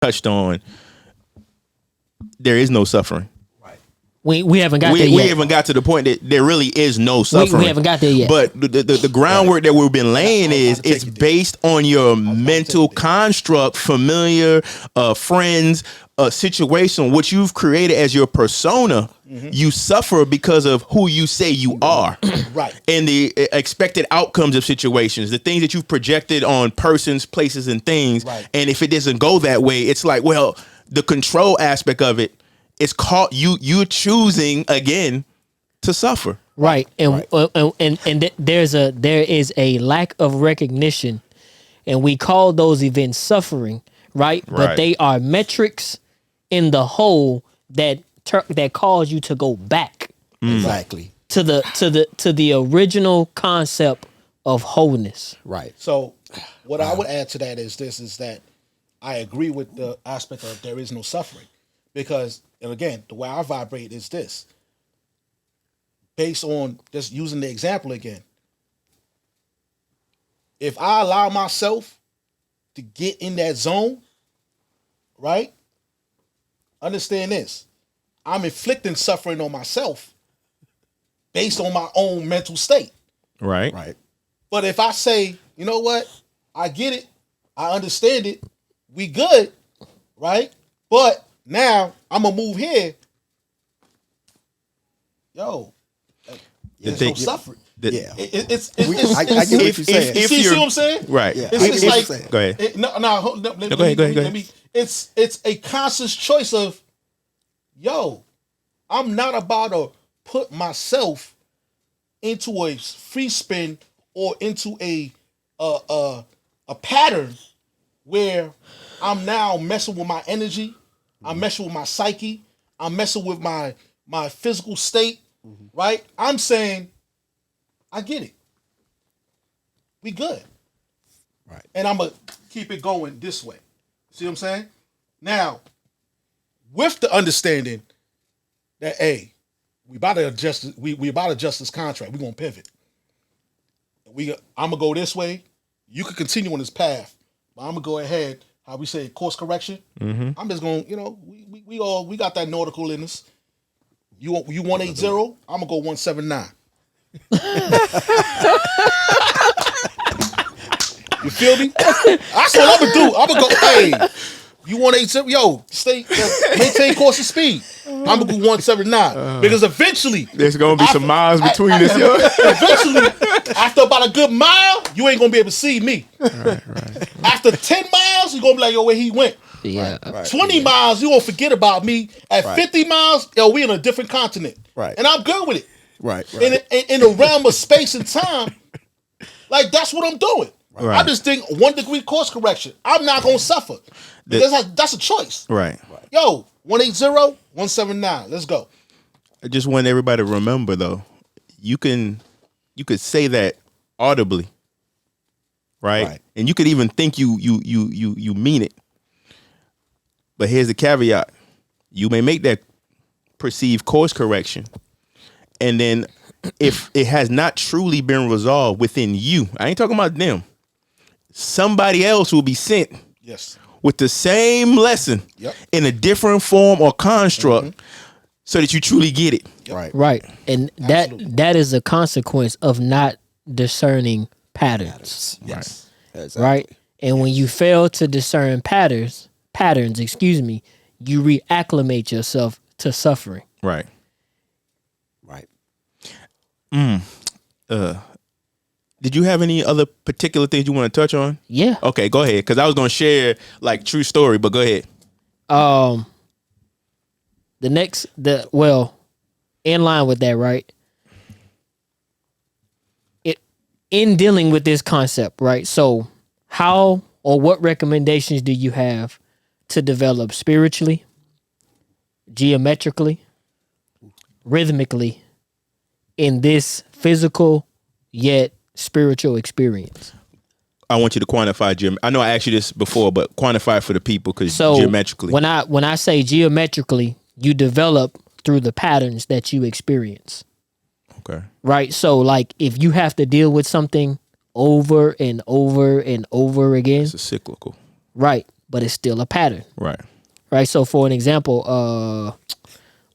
touched on, there is no suffering. We haven't got there yet. We haven't got to the point that there really is no suffering. We haven't got there yet. But the groundwork that we've been laying is it's based on your mental construct, familiar, friends, situation, what you've created as your persona. You suffer because of who you say you are. Right. And the expected outcomes of situations, the things that you've projected on persons, places, and things. Right. And if it doesn't go that way, it's like, well, the control aspect of it, it's called you're choosing again to suffer. Right. And there is a lack of recognition, and we call those events suffering, right? But they are metrics in the whole that cause you to go back Exactly. to the original concept of wholeness. Right. So what I would add to that is that I agree with the aspect of there is no suffering. Because, and again, the way I vibrate is this. Based on just using the example again. If I allow myself to get in that zone, right? Understand this. I'm inflicting suffering on myself based on my own mental state. Right. Right. But if I say, you know what? I get it. I understand it. We good. Right? But now I'm gonna move here. Yo, there's no suffering. Yeah. It's I get what you're saying. You see what I'm saying? Right. Yeah. It's like Go ahead. Go ahead. It's a conscious choice of, yo, I'm not about to put myself into a free spin or into a pattern where I'm now messing with my energy, I'm messing with my psyche, I'm messing with my physical state, right? I'm saying, I get it. We good. Right. And I'm going to keep it going this way. See what I'm saying? Now, with the understanding that, hey, we about to adjust this contract. We're going to pivot. I'm going to go this way. You can continue on this path. But I'm going to go ahead, how we say, course correction. I'm just going, we got that nautical in us. You 180, I'm going to go 179. You feel me? That's what I'm going to do. I'm going to go, hey, you 180, yo, maintain course of speed. I'm going to go 179. Because eventually, There's gonna be some miles between us, yo. eventually, after about a good mile, you ain't gonna be able to see me. Right. After 10 miles, you're gonna be like, yo, where he went. Yeah. Right. 20 miles, you won't forget about me. At 50 miles, yo, we in a different continent. Right. And I'm good with it. Right. In the realm of space and time, like that's what I'm doing. Right. I'm just thinking 1 degree course correction. I'm not gonna suffer. Because that's a choice. Right. Yo, 180, 179. Let's go. I just want everybody to remember though, you could say that audibly, right? And you could even think you mean it. But here's the caveat. You may make that perceived course correction. And then if it has not truly been resolved within you, I ain't talking about them. Somebody else will be sent Yes. with the same lesson in a different form or construct so that you truly get it. Right. Right. And that is a consequence of not discerning patterns. Yes. Exactly. Right? And when you fail to discern patterns, you reacclimate yourself to suffering. Right. Right. Did you have any other particular things you want to touch on? Yeah. Okay, go ahead. Because I was going to share like true story, but go ahead. In line with that, right? In dealing with this concept, right? So how or what recommendations do you have to develop spiritually, geometrically, rhythmically in this physical yet spiritual experience? I want you to quantify I know I asked you this before, but quantify for the people because geometrically. When I say geometrically, you develop through the patterns that you experience. Okay. Right? So like if you have to deal with something over and over and over again. It's a cyclical. Right. but it's still a pattern. Right. Right. So for an example,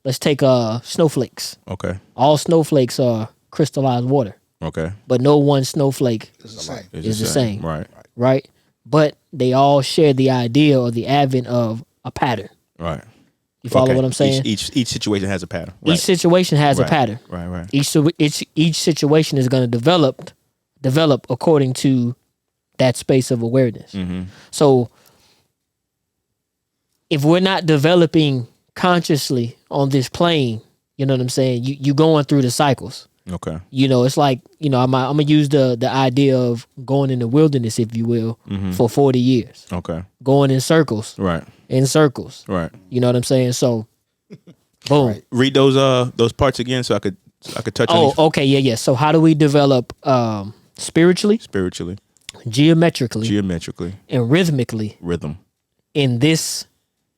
let's take snowflakes. Okay. All snowflakes are crystallized water, Okay. but no one snowflake It's the same. is the same. Right. Right. But they all share the idea or the advent of a pattern. Right. You follow Okay. what I'm saying? Each situation has a pattern. Each Right. situation has a Right. pattern. Right. Right. Each situation is going to develop according to that space of awareness. Mm-hmm. So if we're not developing consciously on this plane, you know what I'm saying? You going through the cycles. Okay. You know, it's like, you know, I'm gonna use the idea of going in the wilderness, if you will, for 40 years, Okay. going in circles, Right. Right? You know what I'm saying? So, boom. Read those parts again so I could touch on Oh, these okay, yeah. So how do we develop spiritually, spiritually, geometrically, and rhythmically rhythm. in this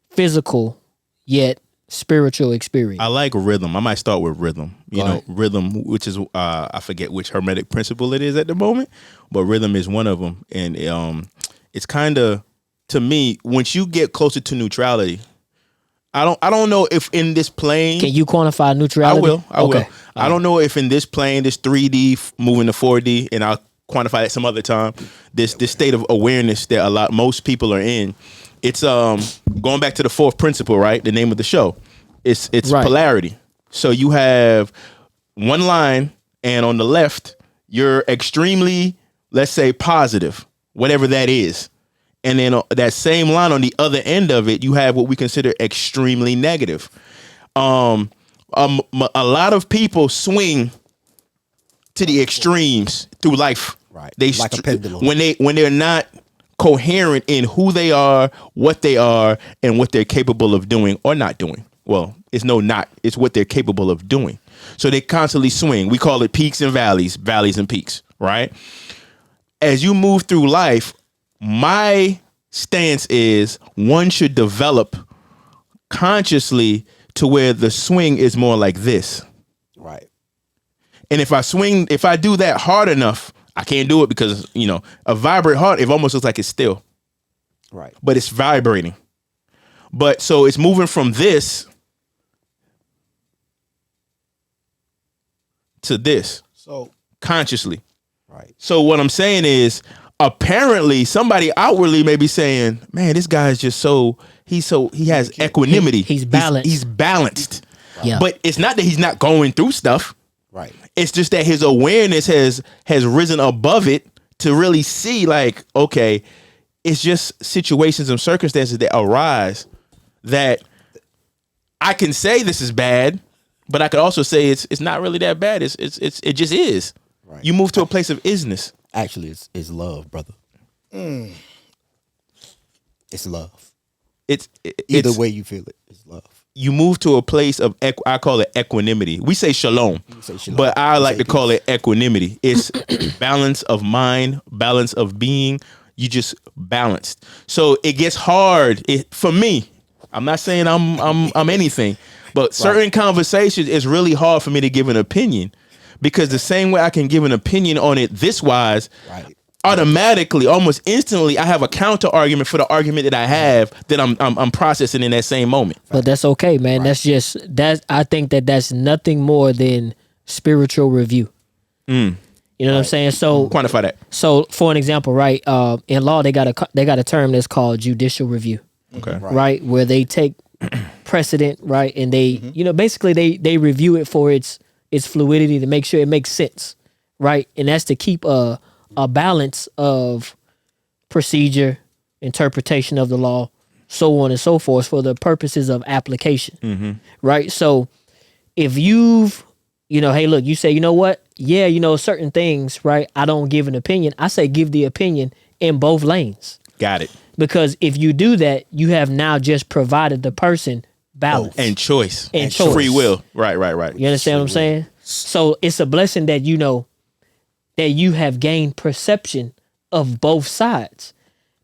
physical yet spiritual experience? I like rhythm. I might start with rhythm. You Go know, ahead. rhythm, which is I forget which hermetic principle it is at the moment, but rhythm is one of them, and it's kind of, to me, once you get closer to neutrality, I don't know if in this plane. Can you quantify neutrality? I will. Okay. I don't know if in this plane, this 3D moving to 4D, and I'll quantify that some other time. This state of awareness that most people are in. It's going back to the fourth principle, right? The name of the show. It's Right. polarity. So you have one line, and on the left, you're extremely, let's say, positive, whatever that is. And then that same line on the other end of it, you have what we consider extremely negative. A lot of people swing to the extremes through life. Right. They Like a pendulum. when they're not coherent in who they are, and what they're capable of doing or not doing. Well, it's it's what they're capable of doing. So they constantly swing. We call it peaks and valleys and peaks, right? As you move through life, my stance is one should develop consciously to where the swing is more like this. Right. And if I do that hard enough, I can't do it because, a vibrate heart, it almost looks like it's still, Right. but it's vibrating. But so it's moving from this to this So consciously. Right. So what I'm saying is, apparently somebody outwardly may be saying, man, this guy is just he has equanimity. He's balanced. He's balanced. Yeah. But it's not that he's not going through stuff. Right. It's just that his awareness has risen above it to really see, like, okay, it's just situations and circumstances that arise that I can say this is bad, but I could also say it's not really that bad. It just is. Right. You move to a place of isness. Actually, it's love, brother. It's love. Either way you feel it, it's love. You move to a place of I call it equanimity. We say shalom, shalom. but I like say to call it equanimity. It's balance of mind, balance of being. You just balanced. So it gets hard for me. I'm not saying I'm anything, but certain conversations, it's really hard for me to give an opinion, because the same way I can give an opinion on it this wise, Right. automatically, almost instantly, I have a counter argument for the argument that I have that I'm processing in that same moment. But that's okay, man. That's just I think that's nothing more than spiritual review. You know what I'm saying? So Quantify that. So for an example, right? In law, they got a term that's called judicial review, Okay. right? Where they take precedent, right, and they, basically they review it for its fluidity to make sure it makes sense, right? And that's to keep a balance of procedure, interpretation of the law, so on and so forth, for the purposes of application, right? So if you've, hey, look, you say, you know what? Yeah, certain things, right? I don't give an opinion. I say give the opinion in both lanes. Got it. Because if you do that, you have now just provided the person balance. And choice. And choice. Free will. Right. You understand what I'm saying? So it's a blessing that that you have gained perception of both sides.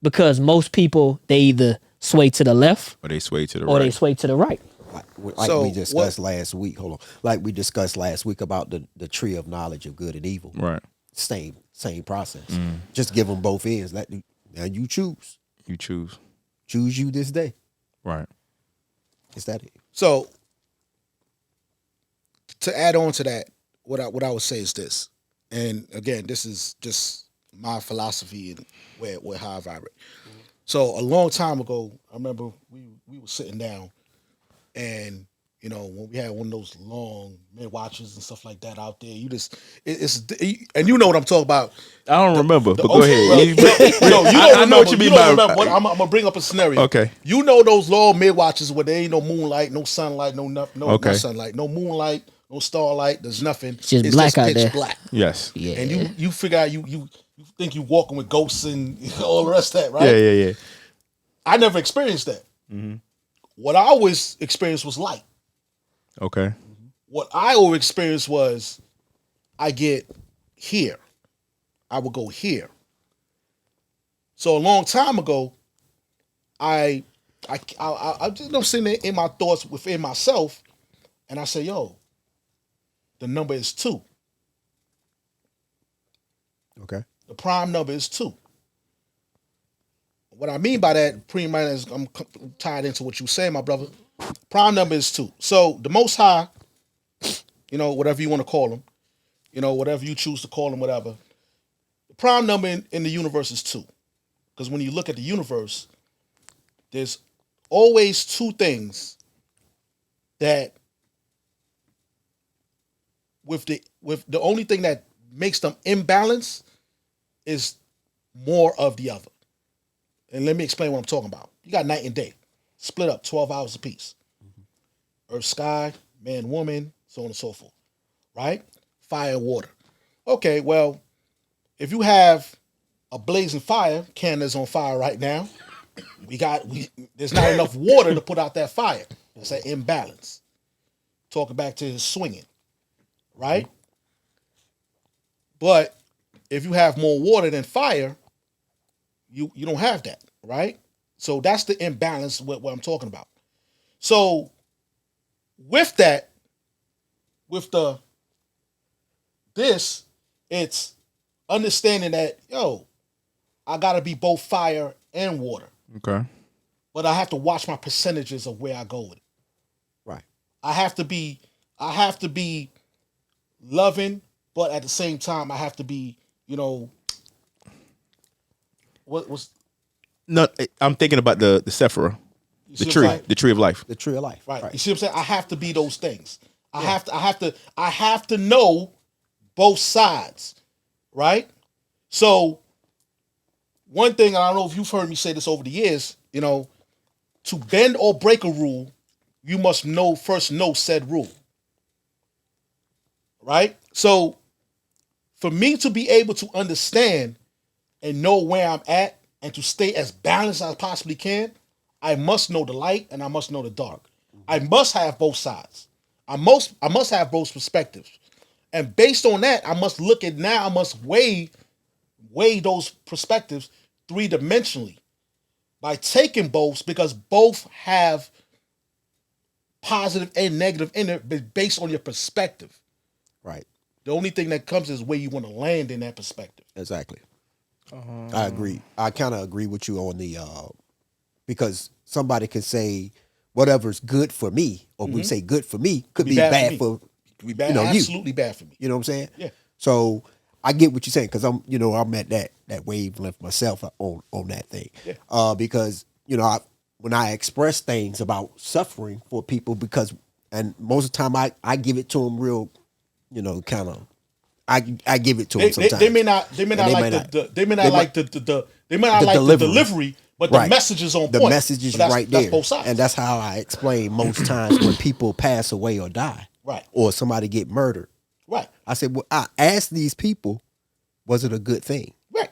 Because most people, they either sway to the left Or they sway to the or right. they sway to the right. Like So we discussed last week. Hold on. Like we discussed last week about the tree of knowledge of good and evil. Right. Same process. Just give them both ends. Now you choose. You choose. choose you this day. Right. Is that it? So to add on to that, what I would say is this, and again, this is just my philosophy and where how I vibrate. So a long time ago, I remember we were sitting down, and you know when we had one of those long mid watches and stuff like that out there, you just it's and you know what I'm talking about. I don't remember, but go Well, ahead. no, you don't I remember. know what you mean don't by- remember. I'm gonna bring up a scenario. Okay. You know those long mid watches where there ain't no moonlight, no sunlight, no Okay. not sunlight, no moonlight, no starlight. There's nothing. It's just black out pitch there. black. Yes. Yeah. And you figure out you think you walking with ghosts and all the rest of that, right? Yeah. I never experienced that. What I always experienced was light. Okay. What I always experienced was I get here. I would go here. So a long time ago, I just sitting there in my thoughts within myself, and I say, yo, the number is 2. Okay. The prime number is 2. What I mean by that, pretty much, is I'm tied into what you say, my brother. Prime number is 2. So the Most High, you know, whatever you want to call him, you know, whatever you choose to call him, whatever. The prime number in the universe is 2. Because when you look at the universe, there's always 2 things that with the only thing that makes them imbalance is more of the other. And let me explain what I'm talking about. You got night and day, split up 12 hours apiece. Earth, sky, man, woman, so on and so forth. Right? Fire, water. Okay, well, if you have a blazing fire, Canada's on fire right now. There's not enough water to put out that fire. It's an imbalance. Talking back to his swinging, right? But if you have more water than fire, you don't have that, right? So that's the imbalance what I'm talking about. So with that, it's understanding that, yo, I gotta be both fire and water. Okay. But I have to watch my percentages of where I go with it. Right. I have to be loving, but at the same time I have to be, you know, what's No, I'm thinking about the Sephora, you the see what I'm tree, saying? the tree of life. The tree of life. Right. You see what I'm saying? I have to be those things. I have to know both sides. Right? So one thing, I don't know if you've heard me say this over the years, you know, to bend or break a rule, you must first know said rule. Right? So for me to be able to understand and know where I'm at and to stay as balanced as I possibly can, I must know the light and I must know the dark. I must have both sides. I must have both perspectives. And based on that, I must weigh those perspectives 3-dimensionally by taking both, because both have positive and negative in it based on your perspective. Right. The only thing that comes is where you want to land in that perspective. Exactly. I agree. I kind of agree with you on the because somebody can say whatever's good for me, or we say good for me, could be bad for Could be bad, you know, absolutely bad for me. You know what I'm saying? Yeah. So I get what you're saying, because I'm at that wavelength myself on that thing. Yeah. Because when I express things about suffering for people, and most of the time I give it to them real, kind of. I give it to them sometimes. They may not like the delivery, but the message is on point. The message is right there. That's both sides. And that's how I explain most times when people pass away or die. Right. Or somebody get murdered. Right. I said, well, I asked these people, was it a good thing? Right.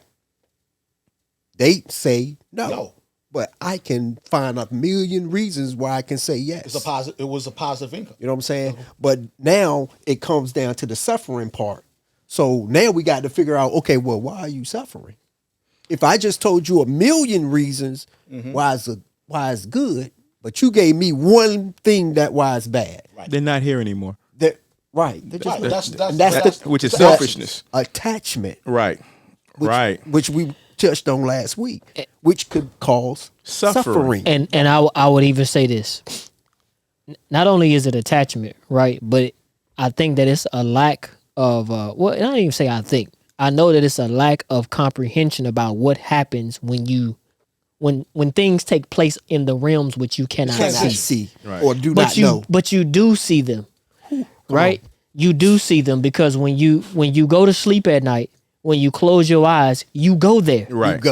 They say no. No. But I can find a million reasons why I can say yes. It was a positive income. You know what I'm saying? But now it comes down to the suffering part. So now we got to figure out, okay, well, why are you suffering? If I just told you a million reasons why it's good, but you gave me one thing why it's bad. Right. They're not here anymore. Right. That's Which is selfishness. Attachment. Right. Which we touched on last week, which could cause Suffering. suffering. And I would even say this. Not only is it attachment, right? But I think that it's a lack of well, I don't even say I think. I know that it's a lack of comprehension about what happens when you when things take place in the realms which you cannot Cannot see. see Right. or do But not you know. but you do see them. Right? You do see them because when you go to sleep at night, when you close your eyes, you go there. Right. You go.